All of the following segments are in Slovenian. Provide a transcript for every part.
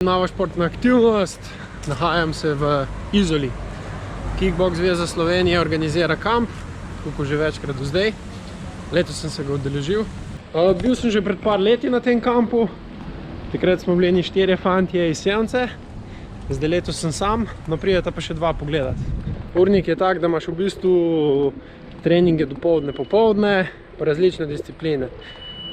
Nova športna aktivnost, nahajam se v Izoli. Kickbox zveza Slovenije organizira kamp, kako že večkrat do zdaj. Letos sem se ga udeležil. Bil sem že pred par leti na tem kampu, takrat smo bili 4 fantje iz Sevnice, zdaj letos sem sam, no prideta pa še 2 pogledati. Urnik je tak, da imaš v bistvu treninge dopoldne, popoldne, pa različne discipline.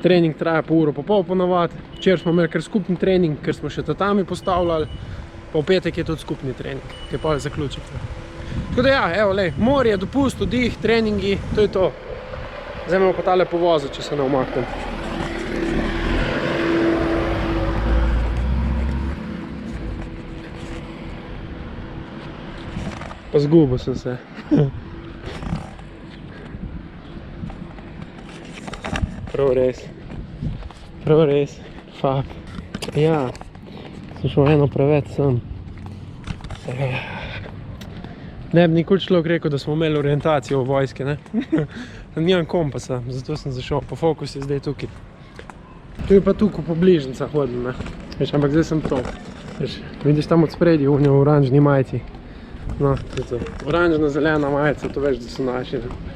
Trening traja po uro pa pol ponavadi. Včeraj smo imeli kar skupni trening, ker smo še tatami postavljali, pa v petek je tudi skupni trening, ki je pa zaključek. Tako da ja, evo, lej, morje, dopust, oddih, treningi, to je to. Zdaj imamo pa tale povoze, če se ne umaknem. Pa zgubil sem se. Prav res, fuck. Ja, sem šel eno preveč sem. Ne bi nikoli človek rekel, da smo imeli orientacijo v vojske, ne? Nimam kompasa, zato sem zašel, po fokus je zdaj tukaj. Tu je pa tukaj po bližnjicah hodim, ne? Ampak zdaj sem prav. Vidiš tam od spredi, v oranžni majici. No, to je to. Oranžna, zelena majica, to veš, da so naši, ne?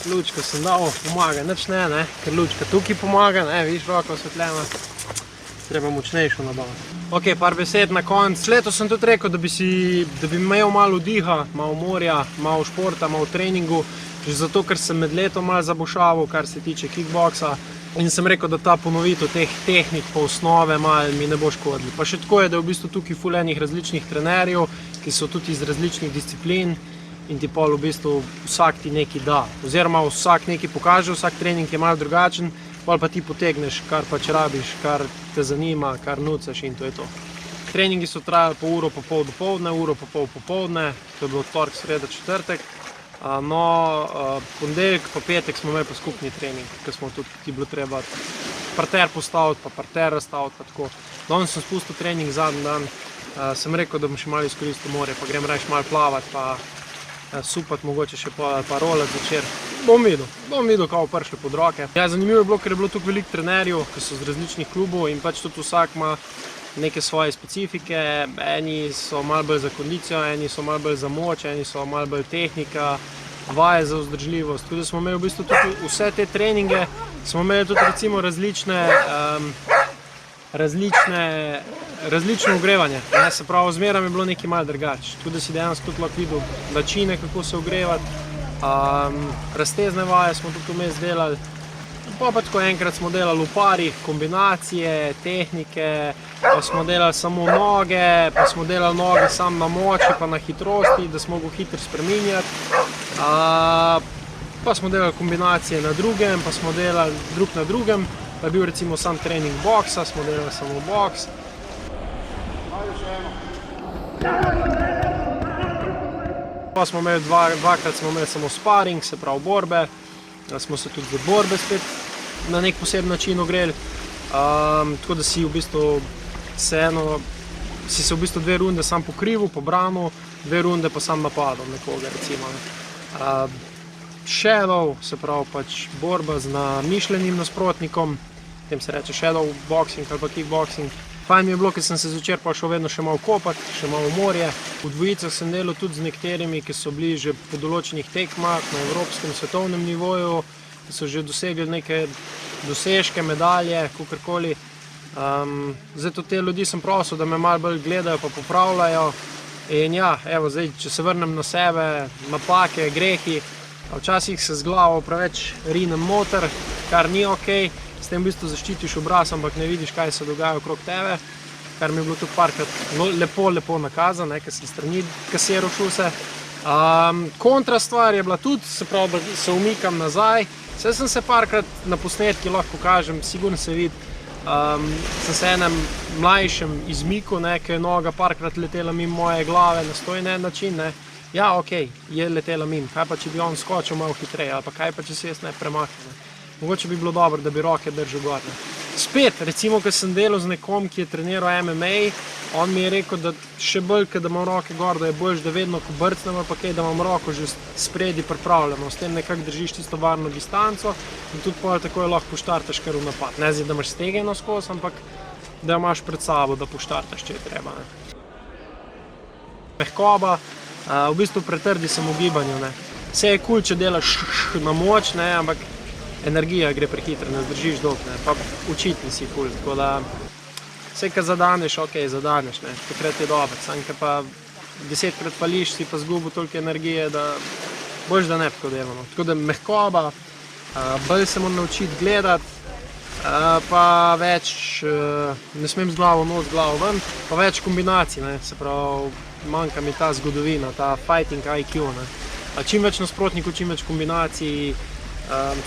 Lučko sem dal, pomaga, nič ne, ker lučka tukaj pomaga, ne, vidiš, roko osvetljena, treba močnejšo nabaviti. Ok, par besed na konc. Letos sem tudi rekel, da bi imel malo vdiha, malo morja, malo športa, malo treningu, že zato, ker sem med letom malo zabušaval, kar se tiče kickboksa, in sem rekel, da ta ponovitev teh tehnik po osnove malo mi ne bo škodili. Pa še tako je, da je v bistvu tukaj ful enih različnih trenerjev, ki so tudi iz različnih disciplin, in ti pol v bistvu vsak ti nekaj da. Oziroma vsak nekaj pokaže, vsak trening je malo drugačen, pol pa ti potegneš, kar pač rabiš, kar te zanima, kar nucaš in to je to. Treningi so trajali po uro pa pol dopoldne, uro pa pol popoldne, to je bilo torek, sreda, četrtek. Ponedeljek pa petek smo imeli pa skupni trening, ker smo tudi ti bilo treba parter postaviti, pa parter razstaviti, pa tako. Danes sem spustil trening zadnji dan, sem rekel, da bom še malo izkoristil morje, pa grem rajš malo plavati, pa supati mogoče še pa rolati zvečer. Bom videl, kako prišli pod roke. Ja, zanimivo je bilo, ker je bilo tukaj veliko trenerjev, ki so z različnih klubov in pač tudi vsak ima neke svoje specifike, eni so malo bolj za kondicijo, eni so malo bolj za moč, eni so malo bolj tehnika, vaje za vzdržljivost. Tako da smo imeli v bistvu tudi vse te treninge, smo imeli tudi recimo različno ogrevanje. Se pravi, zmeraj je bilo nekaj malo drugače. Tako da si dejansko tudi lahko videl načine, kako se ogrevati. Raztezne vaje smo tudi vmes delali. Pa tako enkrat smo delali v parih, kombinacije, tehnike, pa smo delali samo noge, pa smo delali noge samo na moči, pa na hitrosti, da smo mogli hitro spreminjati. Pa smo delali kombinacije na drugem, pa smo delali drug na drugem, pa je bil recimo sam trening boksa, smo delali samo boks. Pa smo imeli dvakrat smo imeli samo sparing, se pravi borbe, smo se tudi za borbe spet na nek poseben način ogreli, tako da si v bistvu se v bistvu 2 runde sam pokrival, pobranil, 2 runde pa sam napadal nekoga recimo. Shadow, se pravi pač borba z namišljenim nasprotnikom, tem se reče shadow boxing ali pa kickboxing. Fajn mi je bilo, ker sem se zvečer pa šel vedno še malo kopati, še malo v morje. V dvojicah sem delal tudi z nekaterimi, ki so bili že po določenih tekmah na evropskem, svetovnem nivoju, ki so že dosegli neke dosežke, medalje, kakorkoli. Zdaj tudi te ljudi sem prosil, da me malo bolj gledajo pa popravljajo. In ja, evo zdaj, če se vrnem na sebe, napake, grehi, včasih se z glavo preveč rinem noter, kar ni okej. S tem v bistvu zaščitiš obraz, ampak ne vidiš, kaj se dogaja okrog tebe, kar mi je bilo tudi parkrat lepo nakazano, ker sem strani kasiral šuse. Kontra stvar je bila tudi, se pravi, da se umikam nazaj. Saj sem se parkrat na posnetki lahko kažem, sigurno se vidi, sem se enem mlajšem izmiku, ker je noga parkrat letela mimo moje glave na stojen način. Ja, okej, je letela mimo, kaj pa če bi on skočil malo hitreje, ali pa kaj pa če se jaz ne premaknem. Mogoče bi bilo dobro, da bi roke držal gor. Spet, recimo, ko sem delal z nekom, ki je treniral MMA, on mi je rekel, da še bolj, da imam roke gor, da je boljš, da vedno, ko brcnem ali pa kaj, da imam roko že spredi pripravljeno. S tem nekako držiš tisto varno distanco in tudi pol takoj lahko poštartaš kar v napad. Ne zdi, da imaš stegeno skozi, ampak da jo imaš pred sabo, da poštartaš, če je treba. Mehkoba, v bistvu pretrdi sem v gibanju. Vse je kul, če delaš na moč, ampak energija gre prehitro, ne zdržiš dolgo, pa učitni si ful, tako da vse, kar zadaneš, okej, zadaneš, takrat je dobro, sam, ker pa 10krat pališ, si pa zgubil toliko energije, da boljš, da ne tako delamo. Tako da mehkoba, bolj se moram naučiti gledati, pa več, ne smem z glavo ven, pa več kombinacij, se pravi, manjka mi ta zgodovina, ta fighting IQ, čim več nasprotnikov, čim več kombinacij.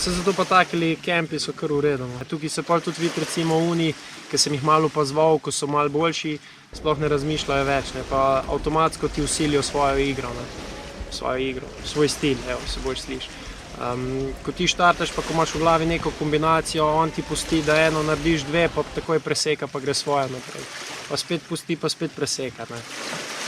Zato pa takili kempi so kar v redu. Tukaj se pa tudi vidi recimo uni, ki sem jih malo opazoval, ko so malo boljši, sploh ne razmišljajo več, pa avtomatsko ti vsilijo svojo igro, svoj stil, se boljš sliši. Ko ti štartaš, pa ko imaš v glavi neko kombinacijo, on ti pusti, da eno narediš 2, pa takoj preseka, pa gre svoje naprej. Pa spet pusti, pa spet preseka.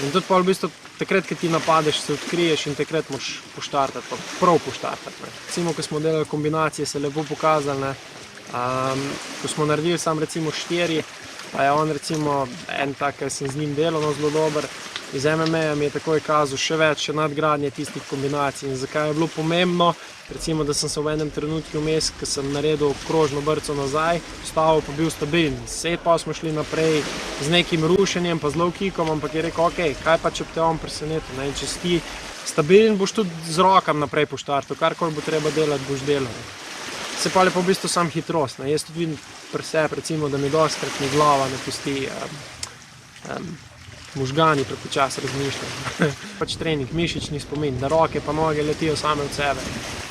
In tudi pa v bistvu takrat, ko ti napadeš, se odkriješ in takrat moraš poštartati, pa prav poštartati. Recimo, ko smo delali kombinacije, se je lepo pokazali, ko smo naredili sam recimo 4, pa je on recimo en tak, ker sem z njim delal, zelo dober, iz MMA mi je takoj kazal še več, še nadgradnje tistih kombinacij. In zakaj je bilo pomembno, recimo, da sem se v enem trenutku vmes, ko sem naredil krožno brco nazaj, vstavil pa bil stabilen. Vse pa smo šli naprej z nekim rušenjem, pa z low kickom, ampak je rekel, okej, kaj pa če te on presenetil, in če si ti stabilen, boš tudi z rokam naprej poštartil, karkoli bo treba delati, boš delal. Se pa lepo v bistvu sam hitrost. Jaz tudi vidim pri sebi, recimo, da mi dostkrat mi glava ne pusti, možgani prepočasno razmišljajo. Pač trening, mišični spomin, da roke pa noge letijo same od sebe.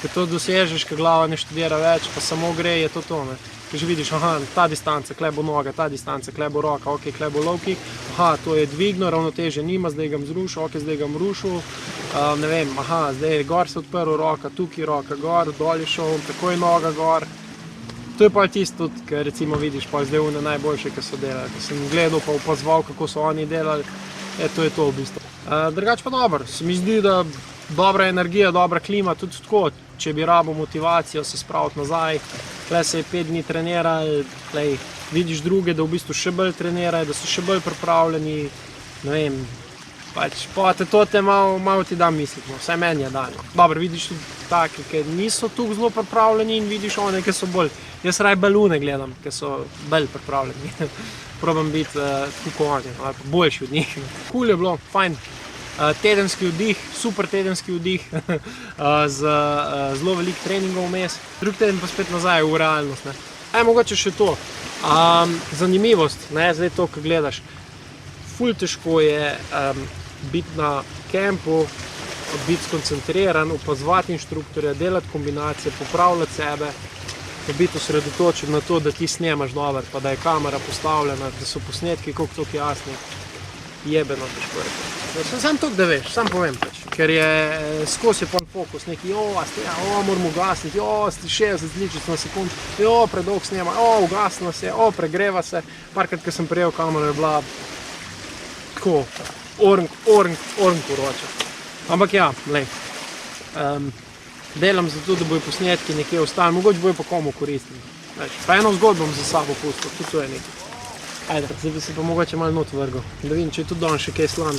Ko to dosežeš, ko glava ne študira več, pa samo gre, je to. Ko že vidiš, ta distanca, kle bo noga, ta distanca, kle bo roka, kle bo low kick, to je dvigno, ravnoteže nima, zdaj ga zrušil, zdaj ga rušil, ne vem, aha, zdaj gor se odprl roka, tukaj roka gor, dol je šel, takoj noga gor. To je pa tisto tudi, ker recimo vidiš pa zdaj one najboljše, ki so delali. Ko sem gledal pa opazoval, kako so oni delali, to je to v bistvu. Drugače pa dobro, se mi zdi, da dobra energija, dobra klima, tudi tako, če bi rabo motivacijo se spraviti nazaj, tle se je 5 dni trenirali, vidiš druge, da v bistvu še bolj trenirajo, da so še bolj pripravljeni, ne vem, pač to te malo ti da misliti, vsaj meni je dano. Dobro, vidiš tudi take, ki niso tukaj zelo pripravljeni in vidiš one, ki so bolj, jaz raj balune gledam, ki so bolj pripravljeni. Probam biti tako kot oni, ali pa boljši od njih. Cool je bilo, fajn. Tedenski vdih, super tedenski vdih, z zelo veliko treningov vmes. Drug teden pa spet nazaj v realnost. Mogoče še to. Zanimivost, zdaj to, ko gledaš. Ful težko je biti na kempu, biti skoncentriran, opazovati inštruktorja, delati kombinacije, popravljati sebe, biti osredotočen na to, da ti snemaš dobro, pa da je kamera postavljena, da so posnetki koliko toliko jasni. Jebeno težko je. Sam to, da veš, sam povem pač, ker je skozi je pon fokus, neki moramo ugasniti, 60 zličic na sekund, predolg snema, ugasnilo se, pregreva se. Parkrat, ko sem prijel kamero, je bila tako, orn poroča. Ampak ja, delam zato, da bojo posnetki nekje ostali, mogoče bojo pa komu koristili. Pa eno zgodbo bom za sabo pustil, tudi to je nekaj. Ajde, zdaj bi se pa mogoče malo not vrgal, da vidim, če je tudi danes še kaj slan.